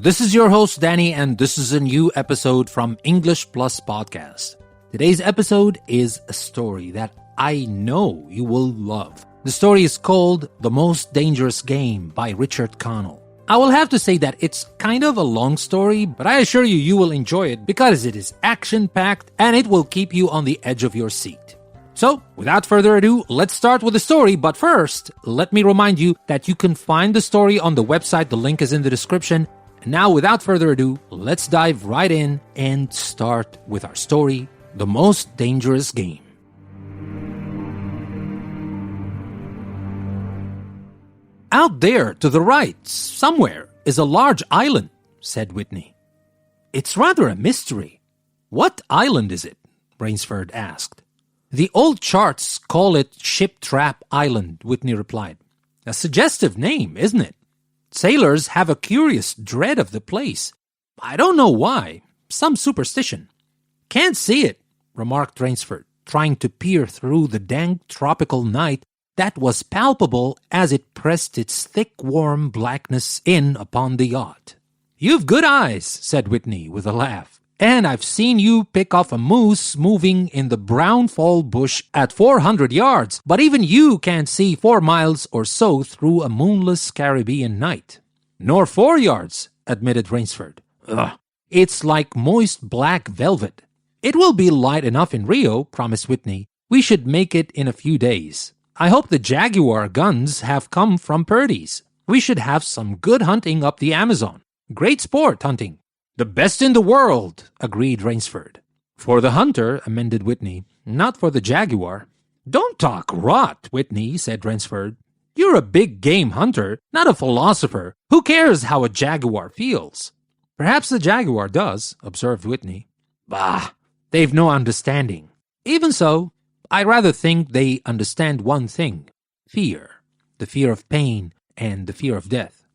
This is your host, Danny, and this is a new episode from English Plus Podcast. Today's episode is a story that I know you will love. The story is called The Most Dangerous Game by Richard Connell. I will have to say that it's kind of a long story, but I assure you, you will enjoy it because it is action-packed and it will keep you on the edge of your seat. So, without further ado, let's start with the story. But first, let me remind you that you can find the story on the website. The link is in the description. And now, without further ado, let's dive right in and start with our story, The Most Dangerous Game. Out there to the right, somewhere, is a large island, said Whitney. It's rather a mystery. What island is it? Rainsford asked. The old charts call it Ship Trap Island, Whitney replied. A suggestive name, isn't it? Sailors have a curious dread of the place. I don't know why. Some superstition. Can't see it, remarked Rainsford, trying to peer through the dank tropical night that was palpable as it pressed its thick, warm blackness in upon the yacht. You've good eyes, said Whitney with a laugh. And I've seen you pick off a moose moving in the brown fall bush at 400 yards, but even you can't see 4 miles or so through a moonless Caribbean night. Nor 4 yards, admitted Rainsford. Ugh, it's like moist black velvet. It will be light enough in Rio, promised Whitney. We should make it in a few days. I hope the Jaguar guns have come from Purdy's. We should have some good hunting up the Amazon. Great sport, hunting. The best in the world, agreed Rainsford. For the hunter, amended Whitney, not for the Jaguar. Don't talk rot, Whitney, said Rainsford. You're a big game hunter, not a philosopher. Who cares how a Jaguar feels? Perhaps the Jaguar does, observed Whitney. Bah, they've no understanding. Even so, I rather think they understand one thing. Fear. The fear of pain and the fear of death.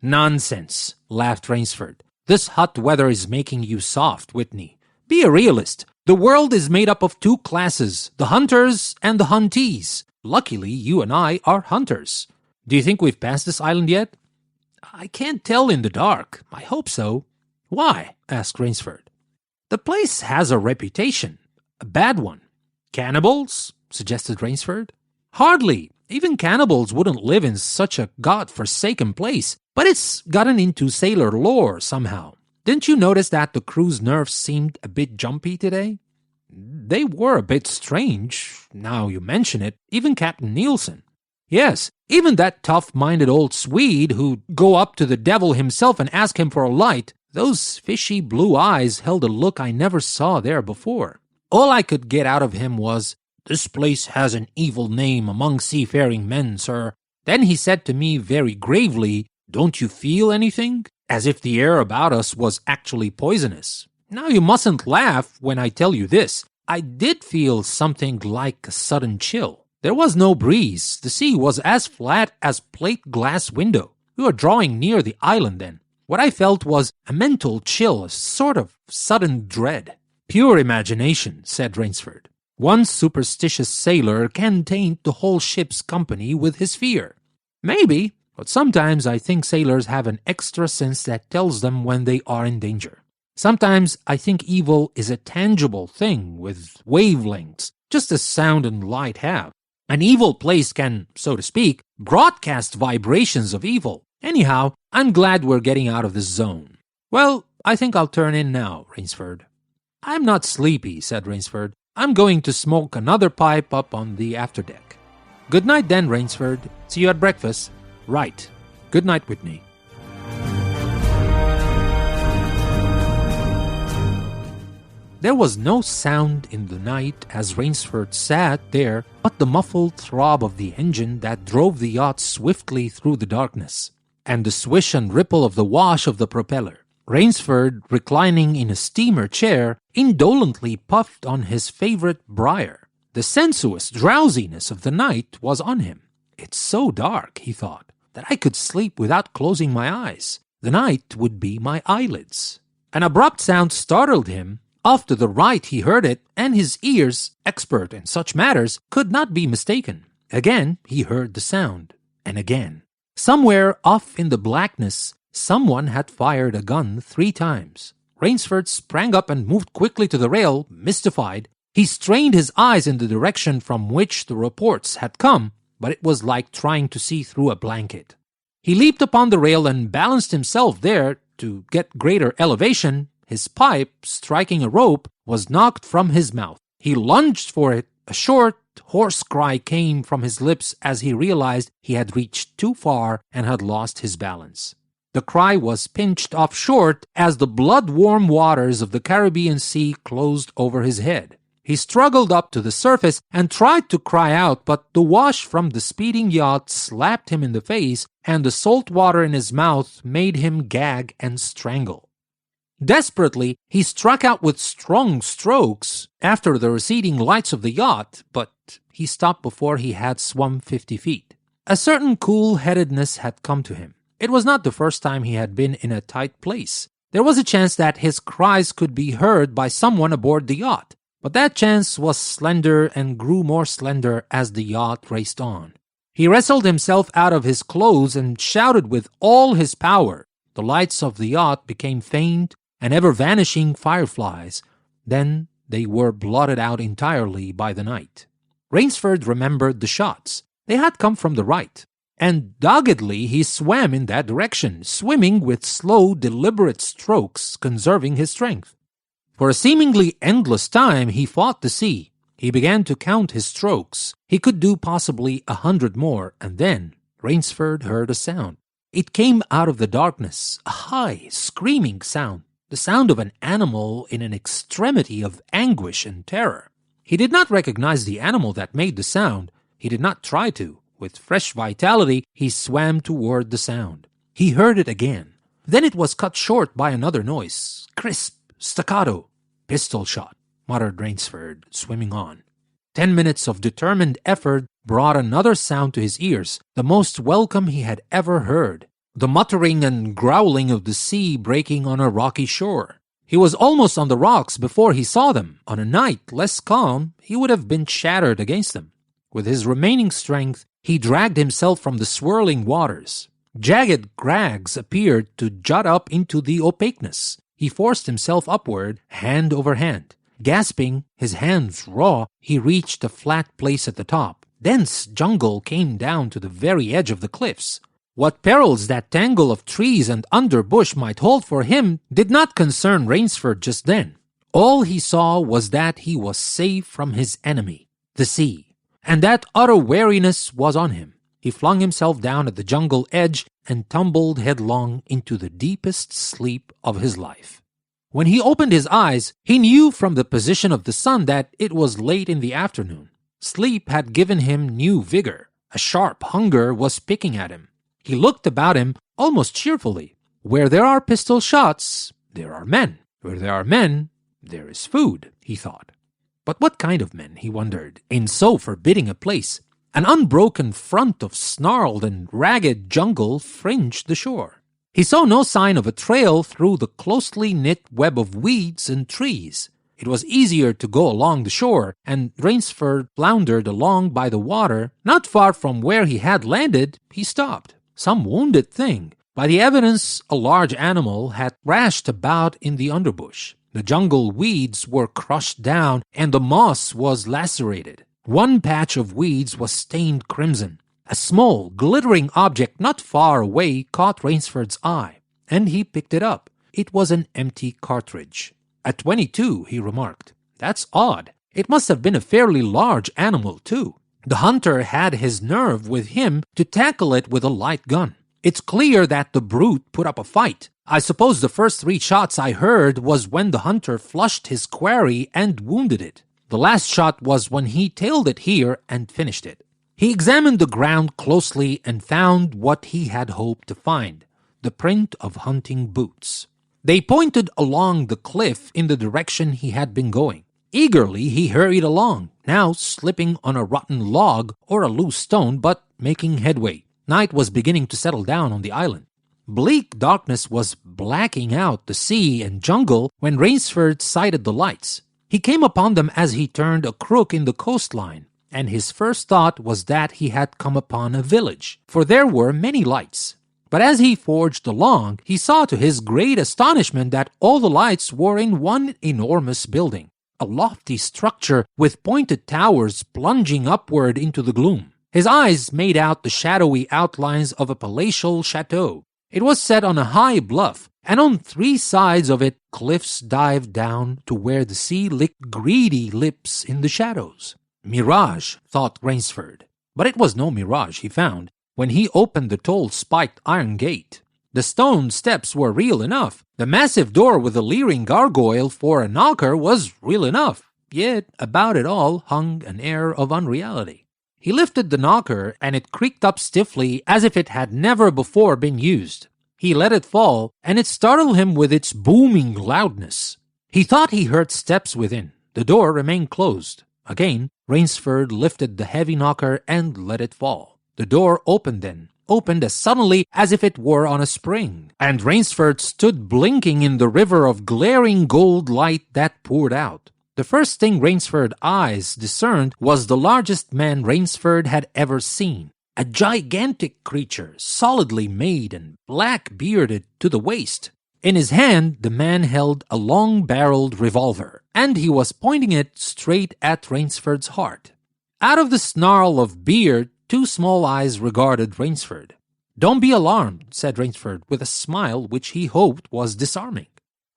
Nonsense, laughed Rainsford. This hot weather is making you soft, Whitney. Be a realist. The world is made up of 2 classes, the hunters and the huntees. Luckily, you and I are hunters. Do you think we've passed this island yet? I can't tell in the dark. I hope so. Why? Asked Rainsford. The place has a reputation. A bad one. Cannibals? Suggested Rainsford. Hardly. Even cannibals wouldn't live in such a god-forsaken place. But it's gotten into sailor lore somehow. Didn't you notice that the crew's nerves seemed a bit jumpy today? They were a bit strange, now you mention it, even Captain Nielsen. Yes, even that tough-minded old Swede who'd go up to the devil himself and ask him for a light, those fishy blue eyes held a look I never saw there before. All I could get out of him was, "This place has an evil name among seafaring men, sir." Then he said to me very gravely, "Don't you feel anything?" As if the air about us was actually poisonous. Now you mustn't laugh when I tell you this. I did feel something like a sudden chill. There was no breeze. The sea was as flat as plate glass window. We were drawing near the island then. What I felt was a mental chill, a sort of sudden dread. Pure imagination, said Rainsford. One superstitious sailor can taint the whole ship's company with his fear. Maybe. But sometimes I think sailors have an extra sense that tells them when they are in danger. Sometimes I think evil is a tangible thing with wavelengths, just as sound and light have. An evil place can, so to speak, broadcast vibrations of evil. Anyhow, I'm glad we're getting out of this zone. Well, I think I'll turn in now, Rainsford. I'm not sleepy, said Rainsford. I'm going to smoke another pipe up on the afterdeck. Good night then, Rainsford. See you at breakfast. Right. Good night, Whitney. There was no sound in the night as Rainsford sat there but the muffled throb of the engine that drove the yacht swiftly through the darkness, and the swish and ripple of the wash of the propeller. Rainsford, reclining in a steamer chair, indolently puffed on his favorite briar. The sensuous drowsiness of the night was on him. It's so dark, he thought, that I could sleep without closing my eyes. The night would be my eyelids. An abrupt sound startled him. Off to the right he heard it, and his ears, expert in such matters, could not be mistaken. Again he heard the sound, and again. Somewhere off in the blackness, Someone had fired a gun 3 times. Rainsford sprang up and moved quickly to the rail, mystified. He strained his eyes in the direction from which the reports had come, but it was like trying to see through a blanket. He leaped upon the rail and balanced himself there to get greater elevation. His pipe, striking a rope, was knocked from his mouth. He lunged for it. A short, hoarse cry came from his lips as he realized he had reached too far and had lost his balance. The cry was pinched off short as the blood-warm waters of the Caribbean Sea closed over his head. He struggled up to the surface and tried to cry out, but the wash from the speeding yacht slapped him in the face, and the salt water in his mouth made him gag and strangle. Desperately, he struck out with strong strokes after the receding lights of the yacht, but he stopped before he had swum 50 feet. A certain cool-headedness had come to him. It was not the first time he had been in a tight place. There was a chance that his cries could be heard by someone aboard the yacht, but that chance was slender and grew more slender as the yacht raced on. He wrestled himself out of his clothes and shouted with all his power. The lights of the yacht became faint and ever-vanishing fireflies. Then they were blotted out entirely by the night. Rainsford remembered the shots. They had come from the right, and doggedly he swam in that direction, swimming with slow, deliberate strokes, conserving his strength. For a seemingly endless time he fought the sea. He began to count his strokes. He could do possibly 100 more, and then Rainsford heard a sound. It came out of the darkness, a high, screaming sound, the sound of an animal in an extremity of anguish and terror. He did not recognize the animal that made the sound. He did not try to. With fresh vitality, he swam toward the sound. He heard it again. Then it was cut short by another noise. Crisp, staccato. Pistol shot, muttered Rainsford, swimming on. 10 minutes of determined effort brought another sound to his ears, the most welcome he had ever heard. The muttering and growling of the sea breaking on a rocky shore. He was almost on the rocks before he saw them. On a night less calm, he would have been shattered against them. With his remaining strength, he dragged himself from the swirling waters. Jagged crags appeared to jut up into the opaqueness. He forced himself upward, hand over hand. Gasping, his hands raw, he reached a flat place at the top. Dense jungle came down to the very edge of the cliffs. What perils that tangle of trees and underbush might hold for him did not concern Rainsford just then. All he saw was that he was safe from his enemy, the sea, and that utter weariness was on him. He flung himself down at the jungle edge and tumbled headlong into the deepest sleep of his life. When he opened his eyes, he knew from the position of the sun that it was late in the afternoon. Sleep had given him new vigor. A sharp hunger was picking at him. He looked about him almost cheerfully. Where there are pistol shots, there are men. Where there are men, there is food, he thought. But what kind of men, he wondered, in so forbidding a place? An unbroken front of snarled and ragged jungle fringed the shore. He saw no sign of a trail through the closely knit web of weeds and trees. It was easier to go along the shore, and Rainsford floundered along by the water. Not far from where he had landed, he stopped. Some wounded thing. By the evidence, a large animal had thrashed about in the underbush. The jungle weeds were crushed down, and the moss was lacerated. One patch of weeds was stained crimson. A small, glittering object not far away caught Rainsford's eye, and he picked it up. It was an empty cartridge. At 22, he remarked. That's odd. It must have been a fairly large animal, too. The hunter had his nerve with him to tackle it with a light gun. It's clear that the brute put up a fight. I suppose the first 3 shots I heard was when the hunter flushed his quarry and wounded it. The last shot was when he tailed it here and finished it. He examined the ground closely and found what he had hoped to find, the print of hunting boots. They pointed along the cliff in the direction he had been going. Eagerly he hurried along, now slipping on a rotten log or a loose stone, but making headway. Night was beginning to settle down on the island. Bleak darkness was blacking out the sea and jungle when Rainsford sighted the lights. He came upon them as he turned a crook in the coastline, and his first thought was that he had come upon a village, for there were many lights. But as he forged along, he saw to his great astonishment that all the lights were in one enormous building, a lofty structure with pointed towers plunging upward into the gloom. His eyes made out the shadowy outlines of a palatial chateau. It was set on a high bluff, and on 3 sides of it cliffs dived down to where the sea licked greedy lips in the shadows. Mirage, thought Rainsford. But it was no mirage, he found, when he opened the tall spiked iron gate. The stone steps were real enough. The massive door with the leering gargoyle for a knocker was real enough. Yet about it all hung an air of unreality. He lifted the knocker, and it creaked up stiffly as if it had never before been used. He let it fall, and it startled him with its booming loudness. He thought he heard steps within. The door remained closed. Again, Rainsford lifted the heavy knocker and let it fall. The door opened as suddenly as if it were on a spring, and Rainsford stood blinking in the river of glaring gold light that poured out. The first thing Rainsford's eyes discerned was the largest man Rainsford had ever seen. A gigantic creature, solidly made and black-bearded to the waist. In his hand, the man held a long-barreled revolver, and he was pointing it straight at Rainsford's heart. Out of the snarl of beard, 2 small eyes regarded Rainsford. "Don't be alarmed," said Rainsford with a smile which he hoped was disarming.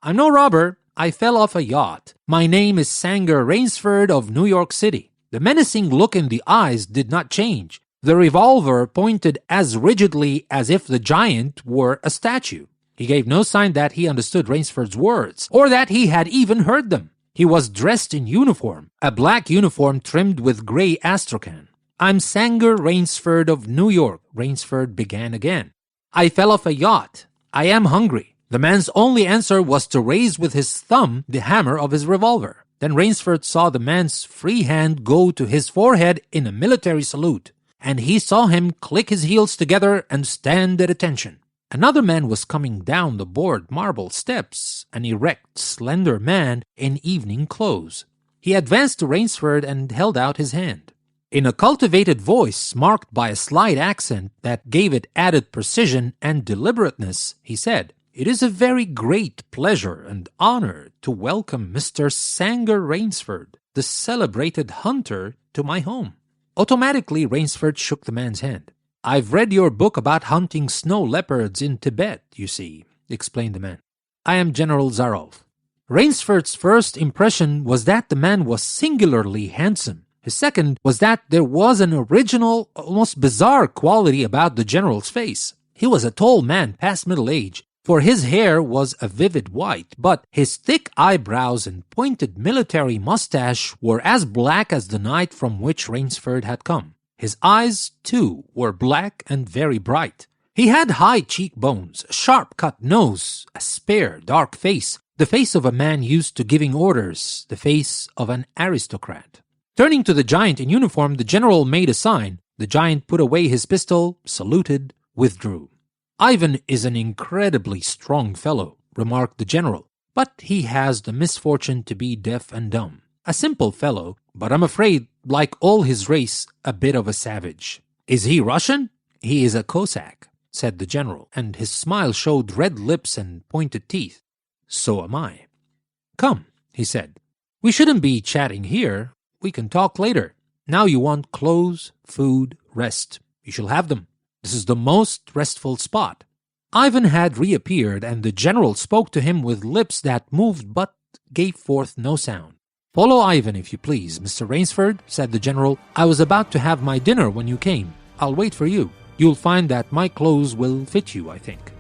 "I'm no robber. I fell off a yacht. My name is Sanger Rainsford of New York City." The menacing look in the eyes did not change. The revolver pointed as rigidly as if the giant were a statue. He gave no sign that he understood Rainsford's words, or that he had even heard them. He was dressed in uniform, a black uniform trimmed with gray astrakhan. "I'm Sanger Rainsford of New York," Rainsford began again. "I fell off a yacht. I am hungry." The man's only answer was to raise with his thumb the hammer of his revolver. Then Rainsford saw the man's free hand go to his forehead in a military salute, and he saw him click his heels together and stand at attention. Another man was coming down the board marble steps, an erect, slender man in evening clothes. He advanced to Rainsford and held out his hand. In a cultivated voice marked by a slight accent that gave it added precision and deliberateness, he said, "It is a very great pleasure and honor to welcome Mr. Sanger Rainsford, the celebrated hunter, to my home." Automatically, Rainsford shook the man's hand. "I've read your book about hunting snow leopards in Tibet, you see," explained the man. "I am General Zarov." Rainsford's first impression was that the man was singularly handsome. His second was that there was an original, almost bizarre quality about the general's face. He was a tall man past middle age, for his hair was a vivid white, but his thick eyebrows and pointed military mustache were as black as the night from which Rainsford had come. His eyes, too, were black and very bright. He had high cheekbones, a sharp-cut nose, a spare, dark face, the face of a man used to giving orders, the face of an aristocrat. Turning to the giant in uniform, the general made a sign. The giant put away his pistol, saluted, withdrew. "Ivan is an incredibly strong fellow," remarked the general, "but he has the misfortune to be deaf and dumb. A simple fellow, but I'm afraid, like all his race, a bit of a savage." "Is he Russian?" "He is a Cossack," said the general, and his smile showed red lips and pointed teeth. "So am I." "Come," he said. "We shouldn't be chatting here. We can talk later. Now you want clothes, food, rest. You shall have them. This is the most restful spot." Ivan had reappeared, and the general spoke to him with lips that moved but gave forth no sound. "Follow Ivan, if you please, Mr. Rainsford," said the general. "I was about to have my dinner when you came. I'll wait for you. You'll find that my clothes will fit you, I think."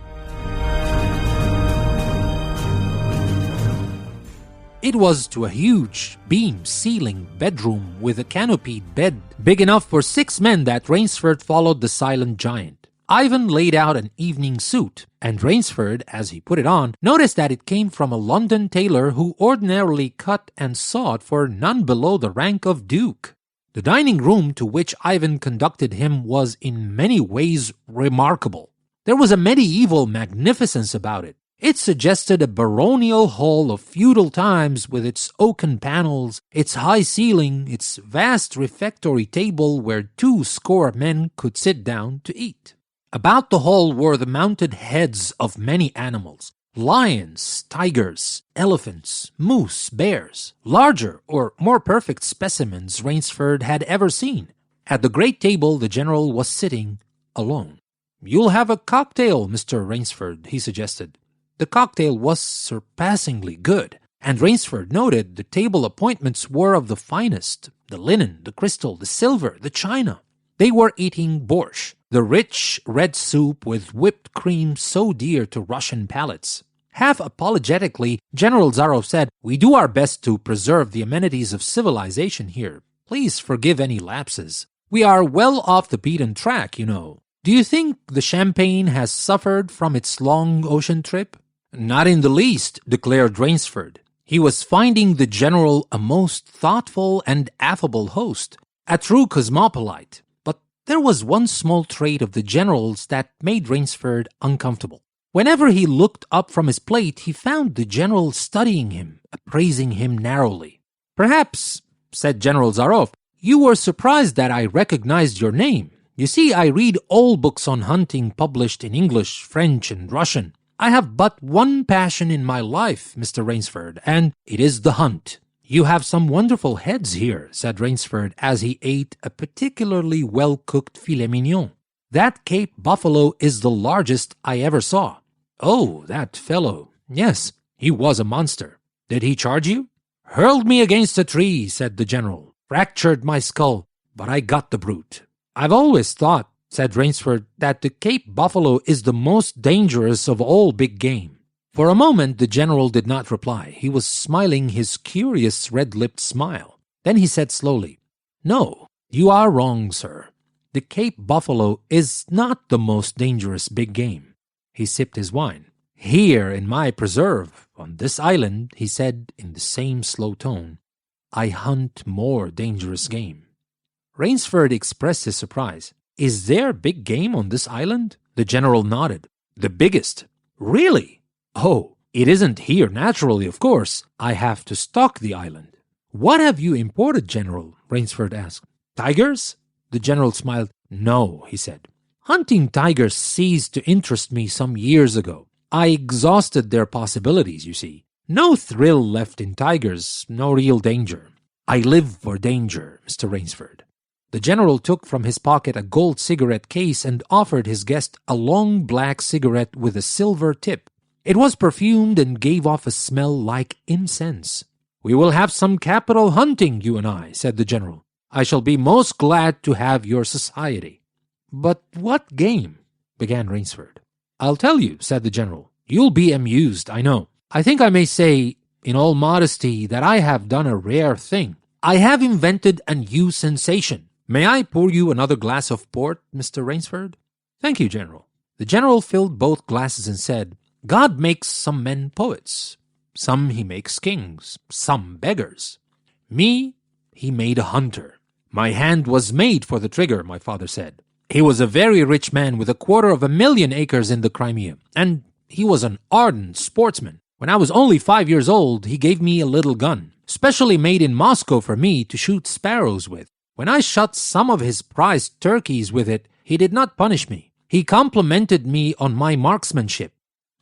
It was to a huge, beam-ceiling bedroom with a canopied bed big enough for 6 men that Rainsford followed the silent giant. Ivan laid out an evening suit, and Rainsford, as he put it on, noticed that it came from a London tailor who ordinarily cut and sawed for none below the rank of duke. The dining room to which Ivan conducted him was in many ways remarkable. There was a medieval magnificence about it. It suggested a baronial hall of feudal times with its oaken panels, its high ceiling, its vast refectory table where 20 men could sit down to eat. About the hall were the mounted heads of many animals: lions, tigers, elephants, moose, bears, larger or more perfect specimens Rainsford had ever seen. At the great table the general was sitting alone. "You'll have a cocktail, Mr. Rainsford," he suggested. The cocktail was surpassingly good, and Rainsford noted the table appointments were of the finest: the linen, the crystal, the silver, the china. They were eating borscht, the rich red soup with whipped cream so dear to Russian palates. Half apologetically, General Zaroff said, "We do our best to preserve the amenities of civilization here. Please forgive any lapses. We are well off the beaten track, you know. Do you think the champagne has suffered from its long ocean trip?" "Not in the least," declared Rainsford. He was finding the general a most thoughtful and affable host, a true cosmopolite. But there was one small trait of the general's that made Rainsford uncomfortable. Whenever he looked up from his plate, he found the general studying him, appraising him narrowly. "Perhaps," said General Zaroff, "you were surprised that I recognized your name. You see, I read all books on hunting published in English, French, and Russian. I have but one passion in my life, Mr. Rainsford, and it is the hunt." "You have some wonderful heads here," said Rainsford as he ate a particularly well-cooked filet mignon. "That Cape buffalo is the largest I ever saw." "Oh, that fellow. Yes, he was a monster." "Did he charge you?" "Hurled me against a tree," said the general. "Fractured my skull, but I got the brute." "I've always thought," said Rainsford, "that the Cape buffalo is the most dangerous of all big game." For a moment the general did not reply. He was smiling his curious red-lipped smile. Then he said slowly, "No, you are wrong, sir. The Cape buffalo is not the most dangerous big game." He sipped his wine. "Here in my preserve, on this island," he said in the same slow tone, "I hunt more dangerous game." Rainsford expressed his surprise. "Is there big game on this island?" The general nodded. "The biggest." "Really?" "Oh, it isn't here naturally, of course. I have to stock the island." "What have you imported, General?" Rainsford asked. "Tigers?" The general smiled. "No," he said. "Hunting tigers ceased to interest me some years ago. I exhausted their possibilities, you see. No thrill left in tigers, no real danger. I live for danger, Mr. Rainsford." The general took from his pocket a gold cigarette case and offered his guest a long black cigarette with a silver tip. It was perfumed and gave off a smell like incense. "We will have some capital hunting, you and I," said the general. "I shall be most glad to have your society." "But what game?" began Rainsford. "I'll tell you," said the general. "You'll be amused, I know. I think I may say, in all modesty, that I have done a rare thing. I have invented a new sensation. May I pour you another glass of port, Mr. Rainsford?" "Thank you, General." The general filled both glasses and said, "God makes some men poets. Some he makes kings, some beggars. Me, he made a hunter. My hand was made for the trigger," my father said. "He was a very rich man with 250,000 acres in the Crimea, and he was an ardent sportsman. When I was only 5 years old, he gave me a little gun, specially made in Moscow for me to shoot sparrows with. When I shot some of his prized turkeys with it, he did not punish me. He complimented me on my marksmanship.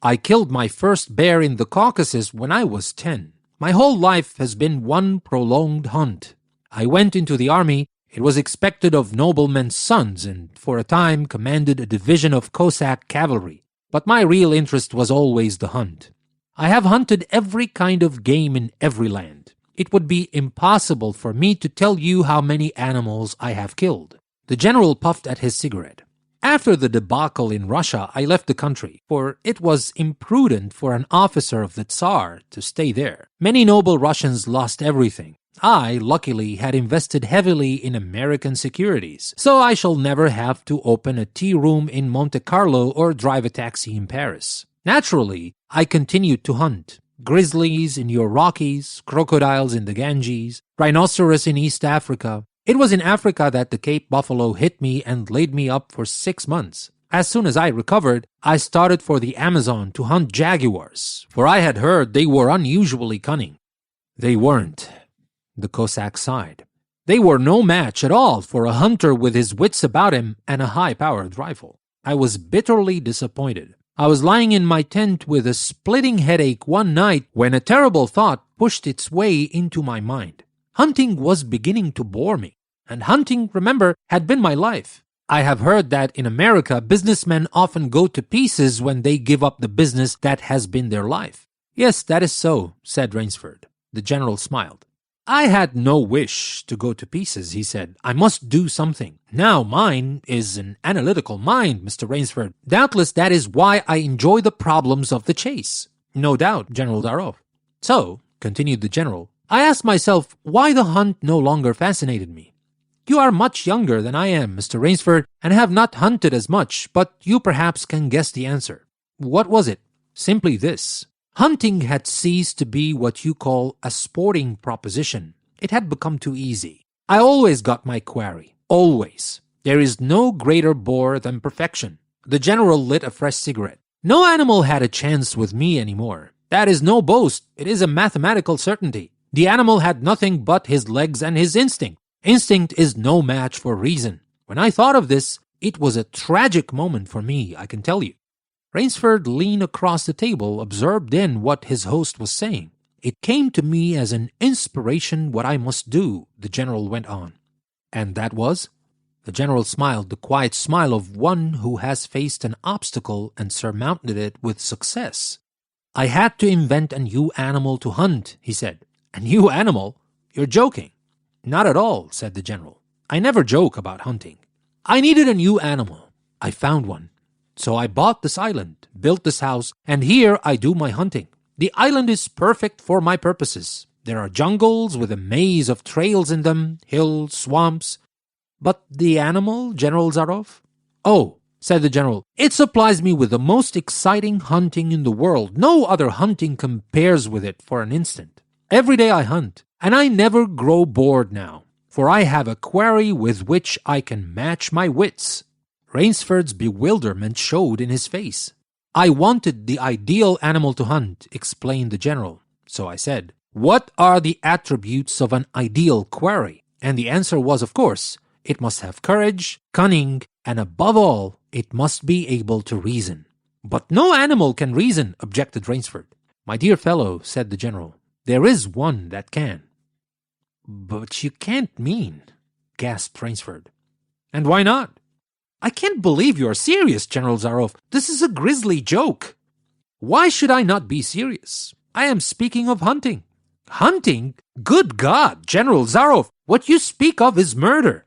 I killed my first bear in the Caucasus when I was 10. My whole life has been one prolonged hunt. I went into the army. It was expected of noblemen's sons, and for a time commanded a division of Cossack cavalry. But my real interest was always the hunt. I have hunted every kind of game in every land. It would be impossible for me to tell you how many animals I have killed." The general puffed at his cigarette. "After the debacle in Russia, I left the country, for it was imprudent for an officer of the Tsar to stay there. Many noble Russians lost everything. I, luckily, had invested heavily in American securities, so I shall never have to open a tea room in Monte Carlo or drive a taxi in Paris. Naturally, I continued to hunt. Grizzlies in your Rockies, crocodiles in the Ganges, rhinoceros in East Africa. It was in Africa that the Cape buffalo hit me and laid me up for 6 months. As soon as I recovered, I started for the Amazon to hunt jaguars, for I had heard they were unusually cunning." "They weren't," the Cossack sighed. "They were no match at all for a hunter with his wits about him and a high-powered rifle." I was bitterly disappointed. I was lying in my tent with a splitting headache one night when a terrible thought pushed its way into my mind. Hunting was beginning to bore me. And hunting, remember, had been my life. I have heard that in America, businessmen often go to pieces when they give up the business that has been their life. Yes, that is so, said Rainsford. The general smiled. I had no wish to go to pieces, he said. I must do something. Now mine is an analytical mind, Mr. Rainsford. Doubtless that is why I enjoy the problems of the chase. No doubt, General Darov. So, continued the general, I asked myself why the hunt no longer fascinated me. You are much younger than I am, Mr. Rainsford, and have not hunted as much, but you perhaps can guess the answer. What was it? Simply this. Hunting had ceased to be what you call a sporting proposition. It had become too easy. I always got my quarry. Always. There is no greater bore than perfection. The general lit a fresh cigarette. No animal had a chance with me anymore. That is no boast. It is a mathematical certainty. The animal had nothing but his legs and his instinct. Instinct is no match for reason. When I thought of this, it was a tragic moment for me, I can tell you. Rainsford leaned across the table, absorbed in what his host was saying. It came to me as an inspiration what I must do, the general went on. And that was? The general smiled, the quiet smile of one who has faced an obstacle and surmounted it with success. I had to invent a new animal to hunt, he said. A new animal? You're joking. Not at all, said the general. I never joke about hunting. I needed a new animal. I found one. So I bought this island, built this house, and here I do my hunting. The island is perfect for my purposes. There are jungles with a maze of trails in them, hills, swamps. But the animal, General Zarov? Oh, said the general, it supplies me with the most exciting hunting in the world. No other hunting compares with it for an instant. Every day I hunt, and I never grow bored now, for I have a quarry with which I can match my wits. Rainsford's bewilderment showed in his face. I wanted the ideal animal to hunt, explained the general. So I said, what are the attributes of an ideal quarry? And the answer was, of course, it must have courage, cunning, and above all, it must be able to reason. But no animal can reason, objected Rainsford. My dear fellow, said the general, there is one that can. But you can't mean, gasped Rainsford. And why not? I can't believe you're serious, General Zarov. This is a grisly joke. Why should I not be serious? I am speaking of hunting. Hunting? Good God, General Zarov, what you speak of is murder.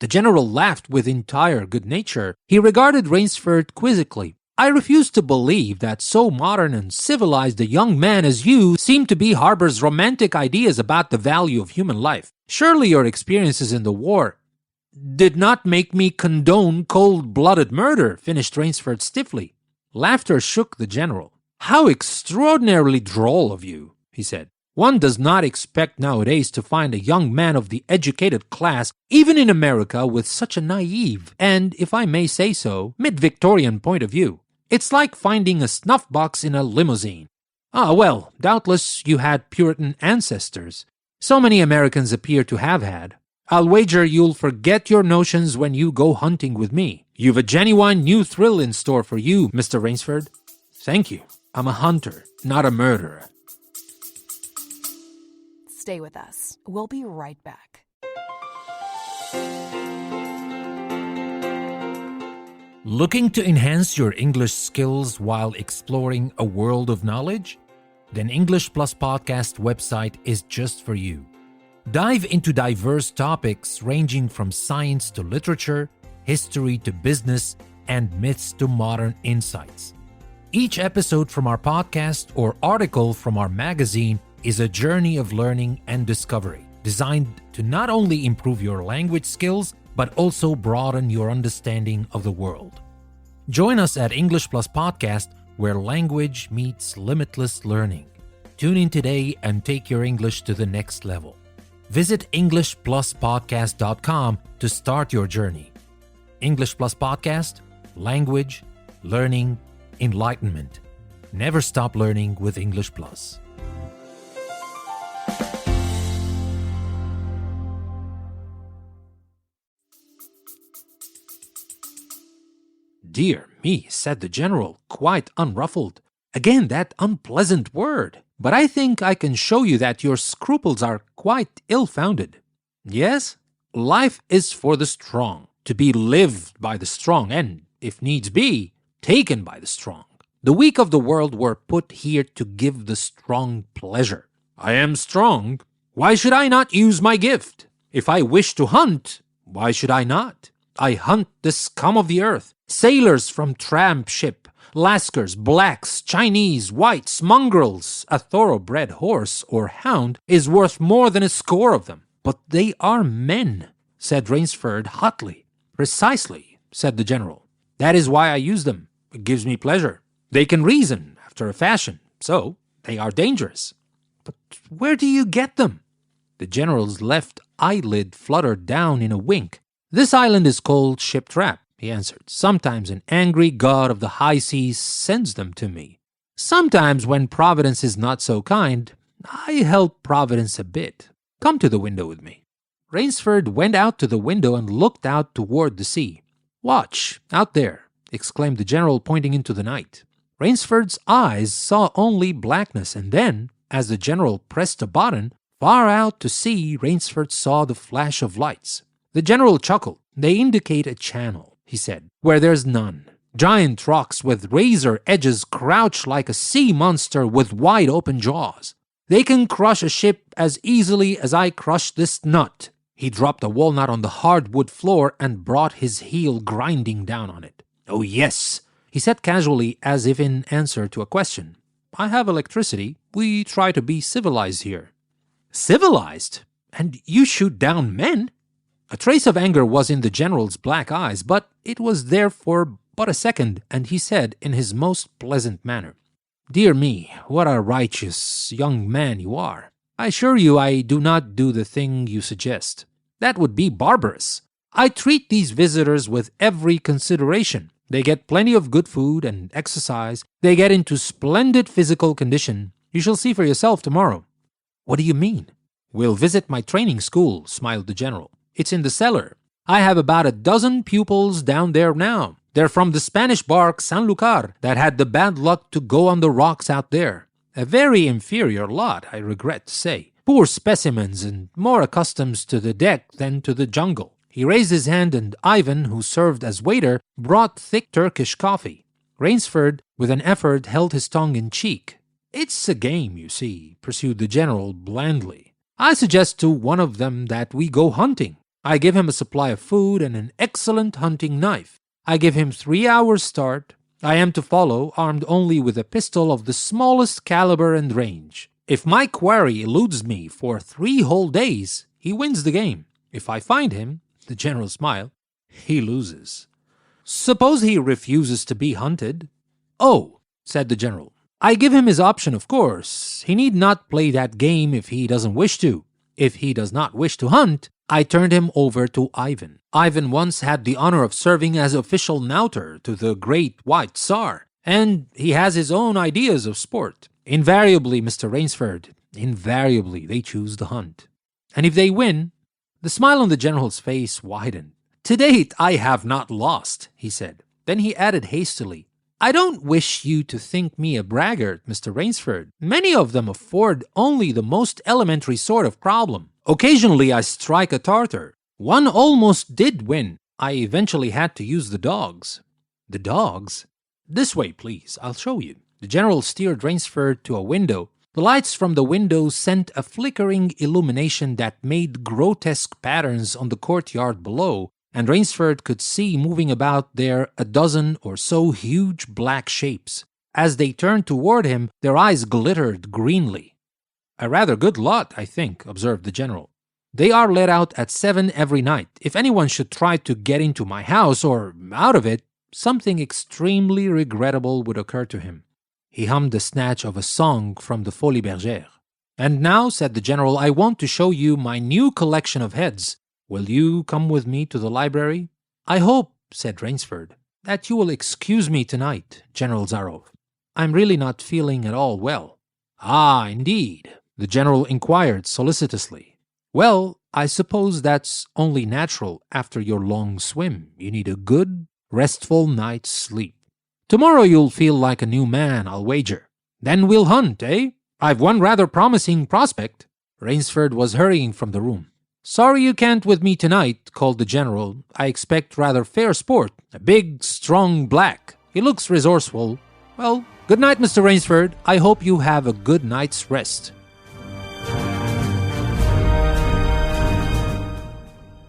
The general laughed with entire good nature. He regarded Rainsford quizzically. I refuse to believe that so modern and civilized a young man as you seem to be harbors romantic ideas about the value of human life. Surely your experiences in the war did not make me condone cold-blooded murder, finished Rainsford stiffly. Laughter shook the general. How extraordinarily droll of you, he said. One does not expect nowadays to find a young man of the educated class, even in America, with such a naive and, if I may say so, mid-Victorian point of view. It's like finding a snuff box in a limousine. Ah, well, doubtless you had Puritan ancestors. So many Americans appear to have had. I'll wager you'll forget your notions when you go hunting with me. You've a genuine new thrill in store for you, Mr. Rainsford. Thank you. I'm a hunter, not a murderer. Stay with us. We'll be right back. Looking to enhance your English skills while exploring a world of knowledge? Then English Plus Podcast website is just for you. Dive into diverse topics ranging from science to literature, history to business, and myths to modern insights. Each episode from our podcast or article from our magazine is a journey of learning and discovery, designed to not only improve your language skills, but also broaden your understanding of the world. Join us at English Plus Podcast, where language meets limitless learning. Tune in today and take your English to the next level. Visit EnglishPlusPodcast.com to start your journey. English Plus Podcast, language, learning, enlightenment. Never stop learning with English Plus. Dear me, said the general, quite unruffled. Again that unpleasant word. But I think I can show you that your scruples are quite ill-founded. Yes, life is for the strong, to be lived by the strong, and, if needs be, taken by the strong. The weak of the world were put here to give the strong pleasure. I am strong. Why should I not use my gift? If I wish to hunt, why should I not? I hunt the scum of the earth, sailors from tramp ship, Lascars, blacks, Chinese, whites, mongrels. A thoroughbred horse or hound is worth more than a score of them. But they are men, said Rainsford hotly. Precisely, said the general. That is why I use them. It gives me pleasure. They can reason after a fashion, so they are dangerous. But where do you get them? The general's left eyelid fluttered down in a wink. This island is called Ship Trap, he answered. Sometimes an angry god of the high seas sends them to me. Sometimes, when Providence is not so kind, I help Providence a bit. Come to the window with me. Rainsford went out to the window and looked out toward the sea. Watch, out there, exclaimed the general, pointing into the night. Rainsford's eyes saw only blackness, and then, as the general pressed a button, far out to sea, Rainsford saw the flash of lights. The general chuckled. They indicate a channel, he said, where there's none. Giant rocks with razor edges crouch like a sea monster with wide open jaws. They can crush a ship as easily as I crush this nut. He dropped a walnut on the hardwood floor and brought his heel grinding down on it. Oh, yes, he said casually, as if in answer to a question. I have electricity. We try to be civilized here. Civilized? And you shoot down men? A trace of anger was in the general's black eyes, but it was there for but a second, and he said in his most pleasant manner, Dear me, what a righteous young man you are. I assure you I do not do the thing you suggest. That would be barbarous. I treat these visitors with every consideration. They get plenty of good food and exercise. They get into splendid physical condition. You shall see for yourself tomorrow. What do you mean? We'll visit my training school, smiled the general. It's in the cellar. I have about a dozen pupils down there now. They're from the Spanish bark San Lucar that had the bad luck to go on the rocks out there. A very inferior lot, I regret to say. Poor specimens and more accustomed to the deck than to the jungle. He raised his hand, and Ivan, who served as waiter, brought thick Turkish coffee. Rainsford, with an effort, held his tongue in cheek. It's a game, you see, pursued the general blandly. I suggest to one of them that we go hunting. I give him a supply of food and an excellent hunting knife. I give him 3 hours' start. I am to follow, armed only with a pistol of the smallest caliber and range. If my quarry eludes me for 3 whole days, he wins the game. If I find him, the general smiled, he loses. Suppose he refuses to be hunted? Oh, said the general, I give him his option, of course. He need not play that game if he doesn't wish to. If he does not wish to hunt, I turned him over to Ivan. Ivan once had the honor of serving as official nauter to the great white Tsar, and he has his own ideas of sport. Invariably, Mr. Rainsford, invariably they choose the hunt. And if they win, the smile on the general's face widened. To date, I have not lost, he said. Then he added hastily, I don't wish you to think me a braggart, Mr. Rainsford. Many of them afford only the most elementary sort of problem. Occasionally I strike a Tartar. One almost did win. I eventually had to use the dogs. The dogs? This way, please. I'll show you. The general steered Rainsford to a window. The lights from the window sent a flickering illumination that made grotesque patterns on the courtyard below, and Rainsford could see moving about there a dozen or so huge black shapes. As they turned toward him, their eyes glittered greenly. A rather good lot, I think, observed the general. They are let out at 7 every night. If anyone should try to get into my house or out of it, something extremely regrettable would occur to him. He hummed a snatch of a song from the Folies Bergères. And now, said the general, I want to show you my new collection of heads. Will you come with me to the library? I hope, said Rainsford, that you will excuse me tonight, General Zaroff. I'm really not feeling at all well. Ah, indeed, the general inquired solicitously. Well, I suppose that's only natural after your long swim. You need a good, restful night's sleep. Tomorrow you'll feel like a new man, I'll wager. Then we'll hunt, eh? I've one rather promising prospect." Rainsford was hurrying from the room. "Sorry you can't with me tonight," called the general. "I expect rather fair sport. A big, strong black. He looks resourceful. Well, good night, Mr. Rainsford. I hope you have a good night's rest."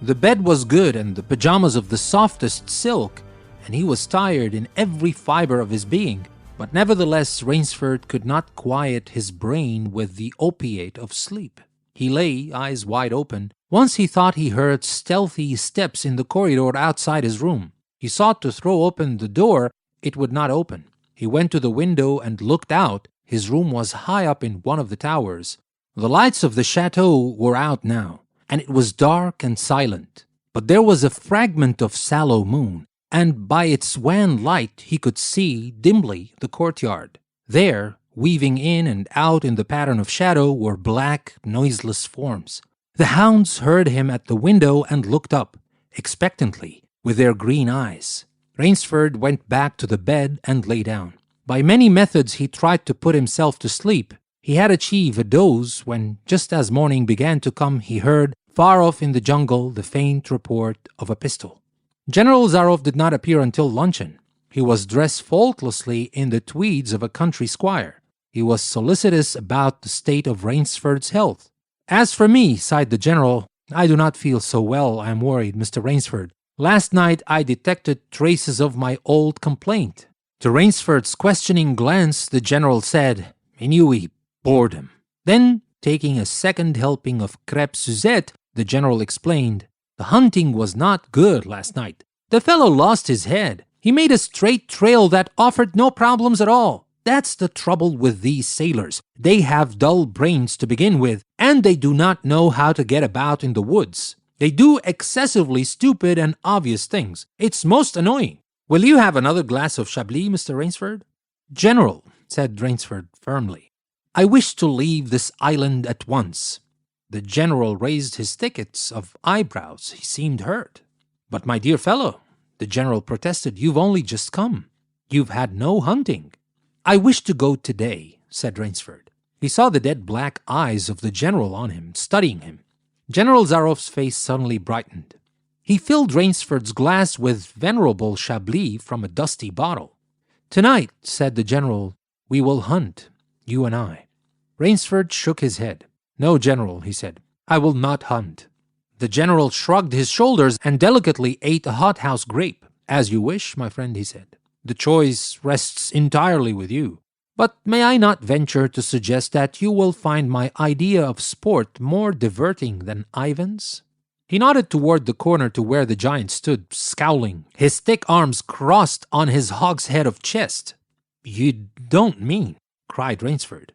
The bed was good and the pajamas of the softest silk, and he was tired in every fiber of his being. But nevertheless, Rainsford could not quiet his brain with the opiate of sleep. He lay, eyes wide open. Once he thought he heard stealthy steps in the corridor outside his room. He sought to throw open the door. It would not open. He went to the window and looked out. His room was high up in one of the towers. The lights of the chateau were out now, and it was dark and silent. But there was a fragment of sallow moon, and by its wan light he could see dimly the courtyard. There, weaving in and out in the pattern of shadow, were black, noiseless forms. The hounds heard him at the window and looked up, expectantly, with their green eyes. Rainsford went back to the bed and lay down. By many methods he tried to put himself to sleep. He had achieved a doze when, just as morning began to come, he heard, far off in the jungle, the faint report of a pistol. General Zaroff did not appear until luncheon. He was dressed faultlessly in the tweeds of a country squire. He was solicitous about the state of Rainsford's health. "As for me," sighed the general, "I do not feel so well. I am worried, Mr. Rainsford. Last night I detected traces of my old complaint." To Rainsford's questioning glance, the general said, "Ennui, boredom." Then, taking a second helping of crêpe Suzette, the general explained, "The hunting was not good last night. The fellow lost his head. He made a straight trail that offered no problems at all. That's the trouble with these sailors. They have dull brains to begin with, and they do not know how to get about in the woods. They do excessively stupid and obvious things. It's most annoying. Will you have another glass of Chablis, Mr. Rainsford?" "General," said Rainsford firmly, "I wish to leave this island at once." The general raised his thickets of eyebrows. He seemed hurt. "But my dear fellow," the general protested, "you've only just come. You've had no hunting." "I wish to go today," said Rainsford. He saw the dead black eyes of the general on him, studying him. General Zaroff's face suddenly brightened. He filled Rainsford's glass with venerable Chablis from a dusty bottle. "Tonight," said the general, "we will hunt, you and I." Rainsford shook his head. "No, General," he said, "I will not hunt." The general shrugged his shoulders and delicately ate a hothouse grape. "As you wish, my friend," he said. "The choice rests entirely with you. But may I not venture to suggest that you will find my idea of sport more diverting than Ivan's?" He nodded toward the corner to where the giant stood, scowling, his thick arms crossed on his hogshead of chest. "You don't mean," cried Rainsford.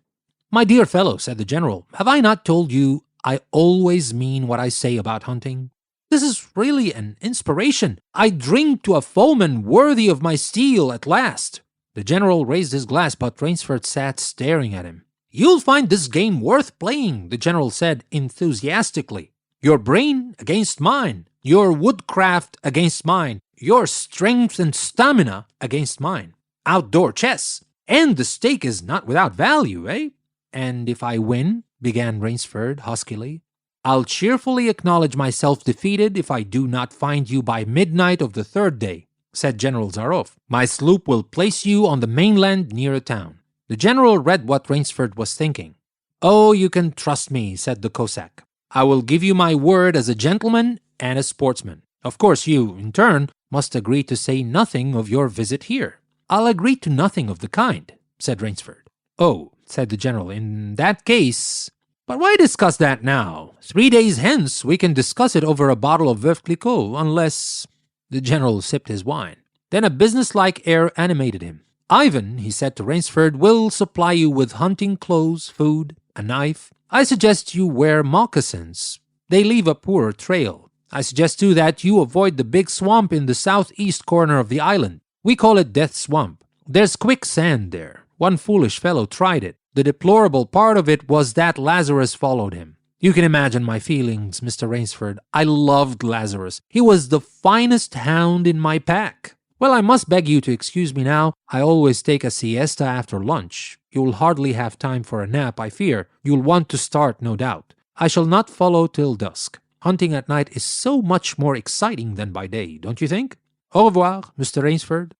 "My dear fellow," said the general, "have I not told you I always mean what I say about hunting? This is really an inspiration. I drink to a foeman worthy of my steel at last." The general raised his glass, but Rainsford sat staring at him. "You'll find this game worth playing," the general said enthusiastically. "Your brain against mine, your woodcraft against mine, your strength and stamina against mine. Outdoor chess. And the stake is not without value, eh?" "And if I win," began Rainsford huskily. "I'll cheerfully acknowledge myself defeated if I do not find you by midnight of the third day," said General Zaroff. "My sloop will place you on the mainland near a town." The general read what Rainsford was thinking. "Oh, you can trust me," said the Cossack. "I will give you my word as a gentleman and a sportsman. Of course, you, in turn, must agree to say nothing of your visit here." "I'll agree to nothing of the kind," said Rainsford. "Oh," said the general, "in that case... But why discuss that now? 3 days hence we can discuss it over a bottle of Veuve Clicquot, unless..." The general sipped his wine. Then a businesslike air animated him. "Ivan," he said to Rainsford, "will supply you with hunting clothes, food, a knife. I suggest you wear moccasins. They leave a poorer trail. I suggest too that you avoid the big swamp in the southeast corner of the island. We call it Death Swamp. There's quicksand there. One foolish fellow tried it. The deplorable part of it was that Lazarus followed him. You can imagine my feelings, Mr. Rainsford. I loved Lazarus. He was the finest hound in my pack. Well, I must beg you to excuse me now. I always take a siesta after lunch. You will hardly have time for a nap, I fear. You'll want to start, no doubt. I shall not follow till dusk. Hunting at night is so much more exciting than by day, don't you think? Au revoir, Mr. Rainsford.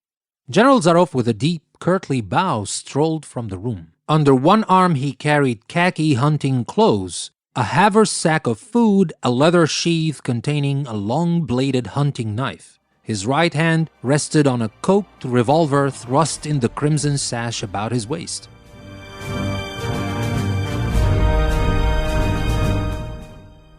General Zaroff, with a deep, courtly bow, strolled from the room. Under one arm he carried khaki hunting clothes, a haversack of food, a leather sheath containing a long-bladed hunting knife. His right hand rested on a cocked revolver thrust in the crimson sash about his waist.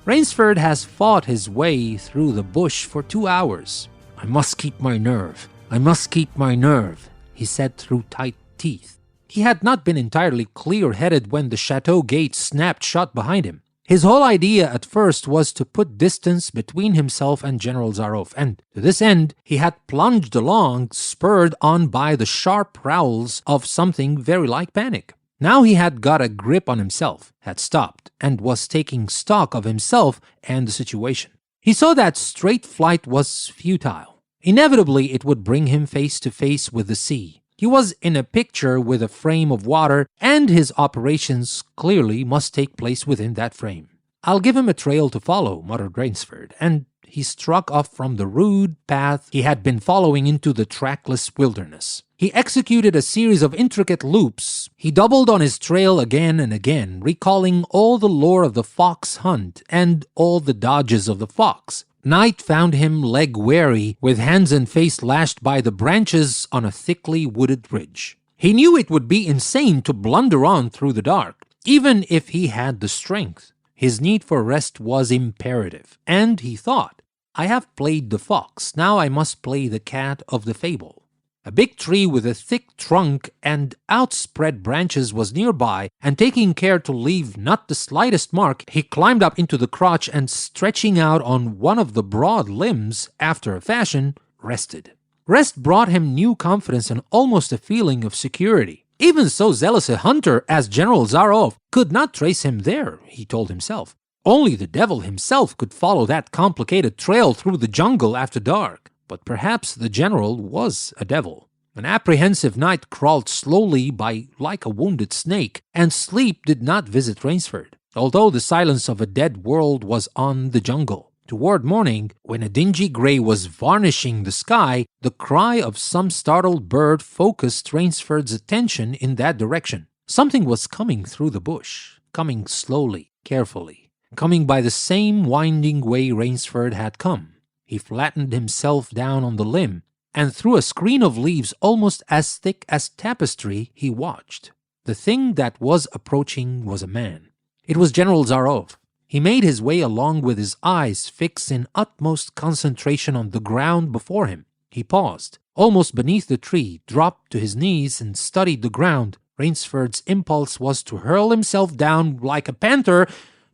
Rainsford has fought his way through the bush for 2 hours. I must keep my nerve. I must keep my nerve, he said through tight teeth. He had not been entirely clear-headed when the chateau gate snapped shut behind him. His whole idea at first was to put distance between himself and General Zaroff, and to this end he had plunged along, spurred on by the sharp growls of something very like panic. Now he had got a grip on himself, had stopped, and was taking stock of himself and the situation. He saw that straight flight was futile. Inevitably it would bring him face to face with the sea. He was in a picture with a frame of water, and his operations clearly must take place within that frame. I'll give him a trail to follow, muttered Rainsford, and he struck off from the rude path he had been following into the trackless wilderness. He executed a series of intricate loops. He doubled on his trail again and again, recalling all the lore of the fox hunt and all the dodges of the fox. Night found him leg-weary, with hands and face lashed by the branches on a thickly wooded ridge. He knew it would be insane to blunder on through the dark, even if he had the strength. His need for rest was imperative, and he thought, I have played the fox, now I must play the cat of the fable. A big tree with a thick trunk and outspread branches was nearby, and taking care to leave not the slightest mark, he climbed up into the crotch and, stretching out on one of the broad limbs, after a fashion, rested. Rest brought him new confidence and almost a feeling of security. Even so zealous a hunter as General Zaroff could not trace him there, he told himself. Only the devil himself could follow that complicated trail through the jungle after dark. But perhaps the general was a devil. An apprehensive night crawled slowly by like a wounded snake, and sleep did not visit Rainsford, although the silence of a dead world was on the jungle. Toward morning, when a dingy gray was varnishing the sky, the cry of some startled bird focused Rainsford's attention in that direction. Something was coming through the bush, coming slowly, carefully, coming by the same winding way Rainsford had come. He flattened himself down on the limb, and through a screen of leaves almost as thick as tapestry he watched. The thing that was approaching was a man. It was General Zaroff. He made his way along with his eyes fixed in utmost concentration on the ground before him. He paused, almost beneath the tree, dropped to his knees and studied the ground. Rainsford's impulse was to hurl himself down like a panther,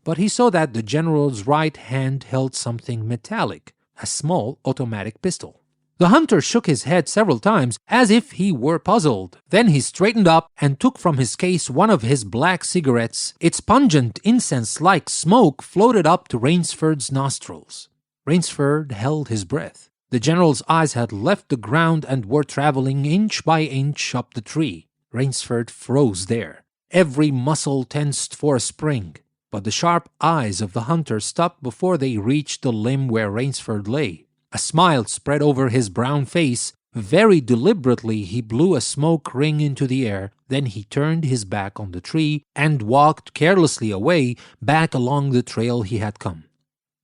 but he saw that the general's right hand held something metallic, a small automatic pistol. The hunter shook his head several times as if he were puzzled. Then he straightened up and took from his case one of his black cigarettes. Its pungent incense-like smoke floated up to Rainsford's nostrils. Rainsford held his breath. The general's eyes had left the ground and were traveling inch by inch up the tree. Rainsford froze there. Every muscle tensed for a spring. But the sharp eyes of the hunter stopped before they reached the limb where Rainsford lay. A smile spread over his brown face. Very deliberately he blew a smoke ring into the air. Then he turned his back on the tree and walked carelessly away, back along the trail he had come.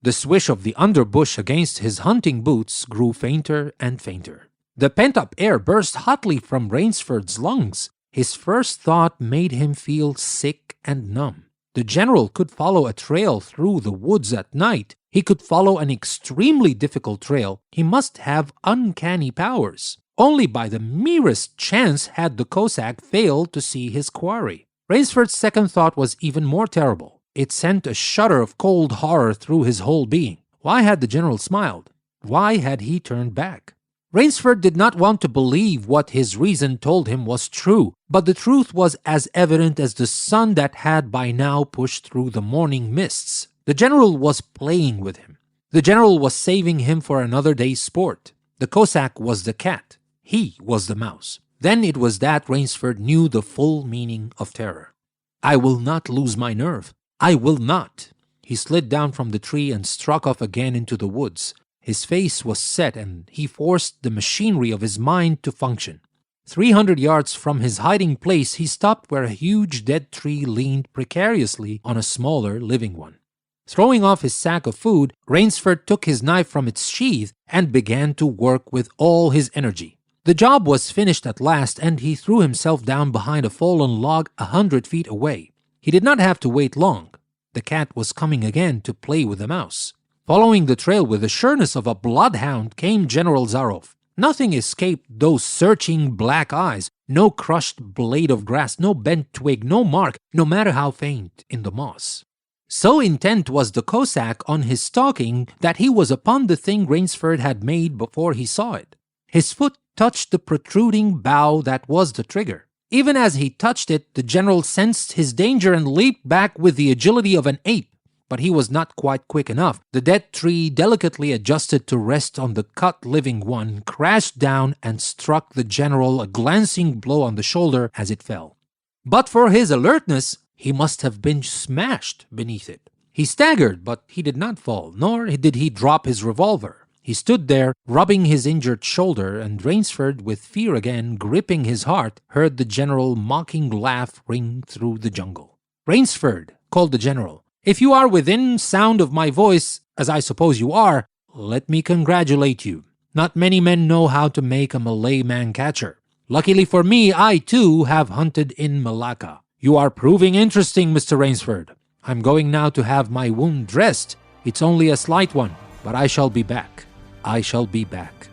The swish of the underbush against his hunting boots grew fainter and fainter. The pent-up air burst hotly from Rainsford's lungs. His first thought made him feel sick and numb. The general could follow a trail through the woods at night. He could follow an extremely difficult trail. He must have uncanny powers. Only by the merest chance had the Cossack failed to see his quarry. Rainsford's second thought was even more terrible. It sent a shudder of cold horror through his whole being. Why had the general smiled? Why had he turned back? Rainsford did not want to believe what his reason told him was true, but the truth was as evident as the sun that had by now pushed through the morning mists. The general was playing with him. The general was saving him for another day's sport. The Cossack was the cat. He was the mouse. Then it was that Rainsford knew the full meaning of terror. I will not lose my nerve. I will not. He slid down from the tree and struck off again into the woods. His face was set, and he forced the machinery of his mind to function. 300 yards from his hiding place, he stopped where a huge dead tree leaned precariously on a smaller living one. Throwing off his sack of food, Rainsford took his knife from its sheath and began to work with all his energy. The job was finished at last, and he threw himself down behind a fallen log 100 feet away. He did not have to wait long. The cat was coming again to play with the mouse. Following the trail with the sureness of a bloodhound came General Zaroff. Nothing escaped those searching black eyes, no crushed blade of grass, no bent twig, no mark, no matter how faint, in the moss. So intent was the Cossack on his stalking that he was upon the thing Rainsford had made before he saw it. His foot touched the protruding bough that was the trigger. Even as he touched it, the general sensed his danger and leaped back with the agility of an ape. But he was not quite quick enough. The dead tree, delicately adjusted to rest on the cut living one, crashed down and struck the general a glancing blow on the shoulder as it fell. But for his alertness, he must have been smashed beneath it. He staggered, but he did not fall, nor did he drop his revolver. He stood there, rubbing his injured shoulder, and Rainsford, with fear again gripping his heart, heard the general mocking laugh ring through the jungle. "Rainsford," called the general, "if you are within sound of my voice, as I suppose you are, let me congratulate you. Not many men know how to make a Malay man-catcher. Luckily for me, I too have hunted in Malacca. You are proving interesting, Mr. Rainsford. I'm going now to have my wound dressed. It's only a slight one, but I shall be back. I shall be back."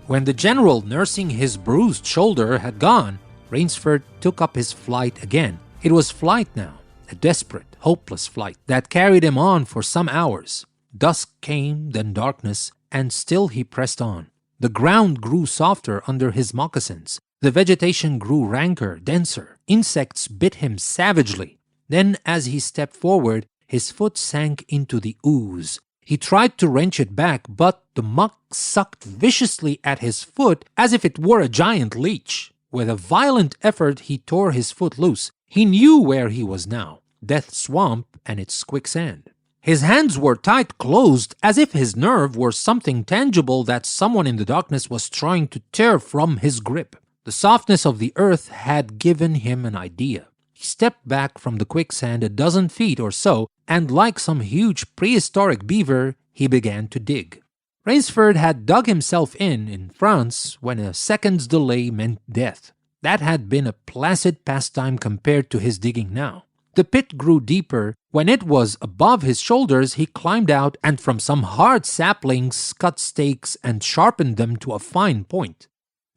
When the general, nursing his bruised shoulder, had gone, Rainsford took up his flight again. It was flight now, a desperate, hopeless flight that carried him on for some hours. Dusk came, then darkness, and still he pressed on. The ground grew softer under his moccasins. The vegetation grew ranker, denser. Insects bit him savagely. Then, as he stepped forward, his foot sank into the ooze. He tried to wrench it back, but the muck sucked viciously at his foot as if it were a giant leech. With a violent effort, he tore his foot loose. He knew where he was now, Death Swamp and its quicksand. His hands were tight closed, as if his nerve were something tangible that someone in the darkness was trying to tear from his grip. The softness of the earth had given him an idea. He stepped back from the quicksand a dozen feet or so, and like some huge prehistoric beaver, he began to dig. Rainsford had dug himself in France, when a second's delay meant death. That had been a placid pastime compared to his digging now. The pit grew deeper. When it was above his shoulders, he climbed out and from some hard saplings cut stakes and sharpened them to a fine point.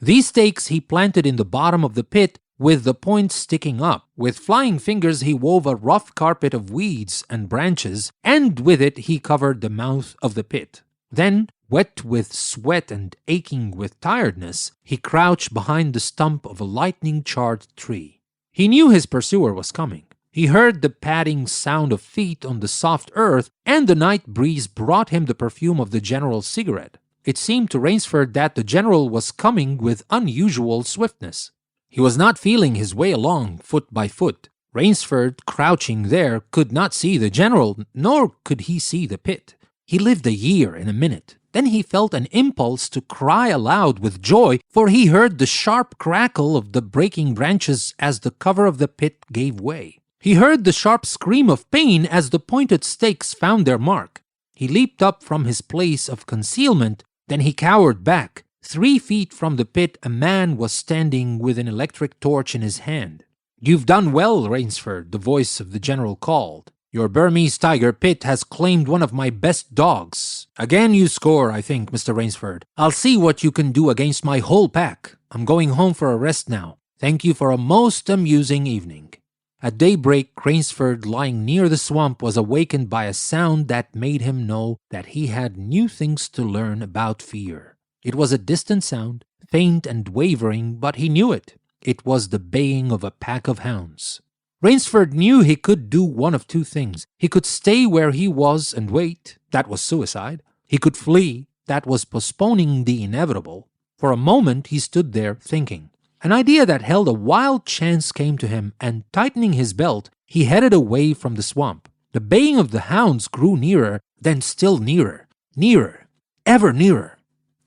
These stakes he planted in the bottom of the pit, with the points sticking up. With flying fingers he wove a rough carpet of weeds and branches, and with it he covered the mouth of the pit. Then, wet with sweat and aching with tiredness, he crouched behind the stump of a lightning-charged tree. He knew his pursuer was coming. He heard the padding sound of feet on the soft earth, and the night breeze brought him the perfume of the general's cigarette. It seemed to Rainsford that the general was coming with unusual swiftness. He was not feeling his way along, foot by foot. Rainsford, crouching there, could not see the general, nor could he see the pit. He lived a year in a minute. Then he felt an impulse to cry aloud with joy, for he heard the sharp crackle of the breaking branches as the cover of the pit gave way. He heard the sharp scream of pain as the pointed stakes found their mark. He leaped up from his place of concealment, then he cowered back. 3 feet from the pit, a man was standing with an electric torch in his hand. "You've done well, Rainsford," the voice of the general called. "Your Burmese tiger Pitt has claimed one of my best dogs. Again you score, I think, Mr. Rainsford. I'll see what you can do against my whole pack. I'm going home for a rest now. Thank you for a most amusing evening." At daybreak, Rainsford, lying near the swamp, was awakened by a sound that made him know that he had new things to learn about fear. It was a distant sound, faint and wavering, but he knew it. It was the baying of a pack of hounds. Rainsford knew he could do one of two things. He could stay where he was and wait. That was suicide. He could flee. That was postponing the inevitable. For a moment he stood there thinking. An idea that held a wild chance came to him, and tightening his belt, he headed away from the swamp. The baying of the hounds grew nearer, then still nearer. Nearer. Ever nearer.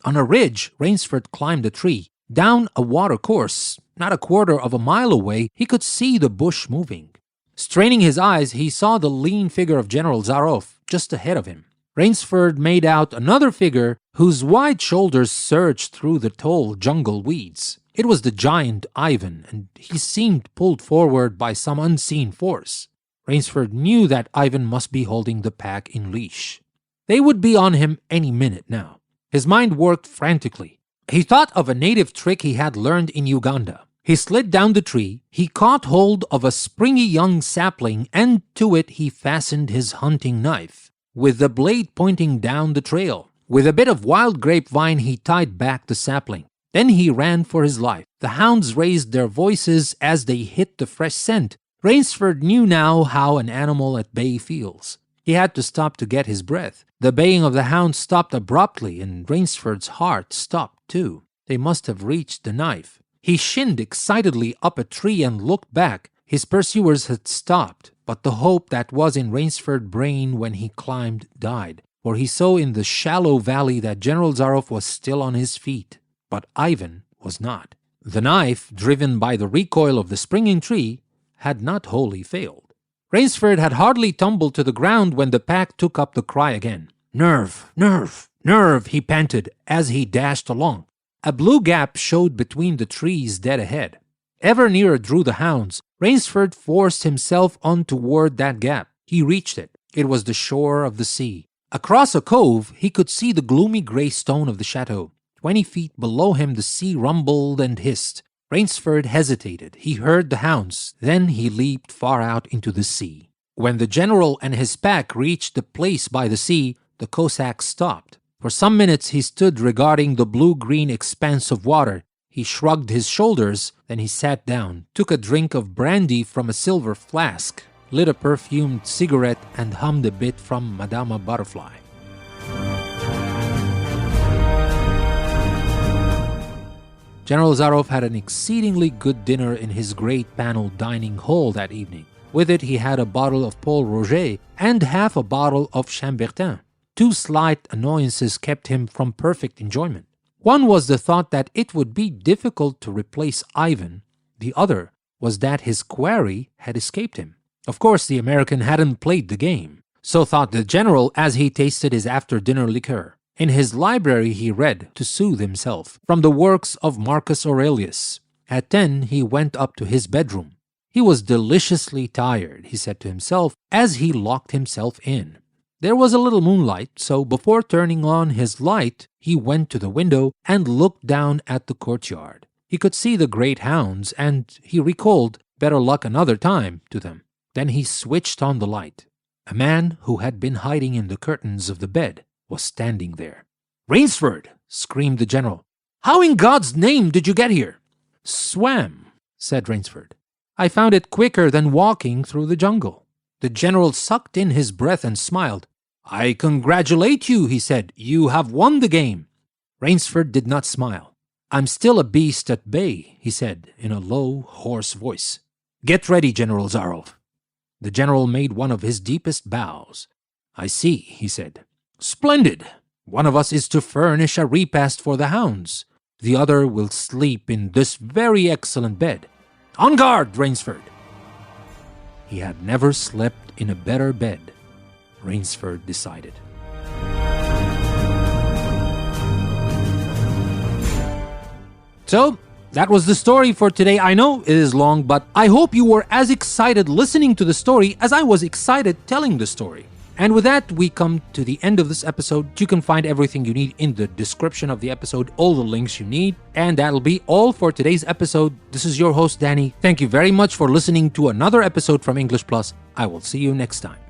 On a ridge, Rainsford climbed a tree. Down a watercourse, not a quarter of a mile away, he could see the bush moving. Straining his eyes, he saw the lean figure of General Zaroff just ahead of him. Rainsford made out another figure whose wide shoulders surged through the tall jungle weeds. It was the giant Ivan, and he seemed pulled forward by some unseen force. Rainsford knew that Ivan must be holding the pack in leash. They would be on him any minute now. His mind worked frantically. He thought of a native trick he had learned in Uganda. He slid down the tree, he caught hold of a springy young sapling, and to it he fastened his hunting knife, with the blade pointing down the trail. With a bit of wild grapevine he tied back the sapling. Then he ran for his life. The hounds raised their voices as they hit the fresh scent. Rainsford knew now how an animal at bay feels. He had to stop to get his breath. The baying of the hounds stopped abruptly, and Rainsford's heart stopped too. They must have reached the knife. He shinned excitedly up a tree and looked back. His pursuers had stopped, but the hope that was in Rainsford's brain when he climbed died, for he saw in the shallow valley that General Zaroff was still on his feet, but Ivan was not. The knife, driven by the recoil of the springing tree, had not wholly failed. Rainsford had hardly tumbled to the ground when the pack took up the cry again. "Nerve! Nerve! Nerve!" he panted as he dashed along. A blue gap showed between the trees dead ahead. Ever nearer drew the hounds. Rainsford forced himself on toward that gap. He reached it. It was the shore of the sea. Across a cove, he could see the gloomy gray stone of the chateau. 20 feet below him the sea rumbled and hissed. Rainsford hesitated. He heard the hounds. Then he leaped far out into the sea. When the general and his pack reached the place by the sea, the Cossack stopped. For some minutes he stood regarding the blue-green expanse of water. He shrugged his shoulders, then he sat down, took a drink of brandy from a silver flask, lit a perfumed cigarette, and hummed a bit from Madama Butterfly. General Zaroff had an exceedingly good dinner in his great paneled dining hall that evening. With it he had a bottle of Paul Roger and half a bottle of Chambertin. Two slight annoyances kept him from perfect enjoyment. One was the thought that it would be difficult to replace Ivan. The other was that his quarry had escaped him. Of course, the American hadn't played the game. So thought the general as he tasted his after-dinner liqueur. In his library he read, to soothe himself, from the works of Marcus Aurelius. At 10 he went up to his bedroom. He was deliciously tired, he said to himself, as he locked himself in. There was a little moonlight, so before turning on his light, he went to the window and looked down at the courtyard. He could see the great hounds, and he recalled "better luck another time" to them. Then he switched on the light. A man who had been hiding in the curtains of the bed was standing there. "Rainsford!" screamed the general. "How in God's name did you get here?" "Swam," said Rainsford. "I found it quicker than walking through the jungle." The general sucked in his breath and smiled. "I congratulate you," he said. "You have won the game." Rainsford did not smile. "I'm still a beast at bay," he said in a low, hoarse voice. "Get ready, General Zaroff." The general made one of his deepest bows. "I see," he said. "Splendid. One of us is to furnish a repast for the hounds. The other will sleep in this very excellent bed. On guard, Rainsford." He had never slept in a better bed, Rainsford decided. So, that was the story for today. I know it is long, but I hope you were as excited listening to the story as I was excited telling the story. And with that, we come to the end of this episode. You can find everything you need in the description of the episode, all the links you need. And that'll be all for today's episode. This is your host, Danny. Thank you very much for listening to another episode from English Plus. I will see you next time.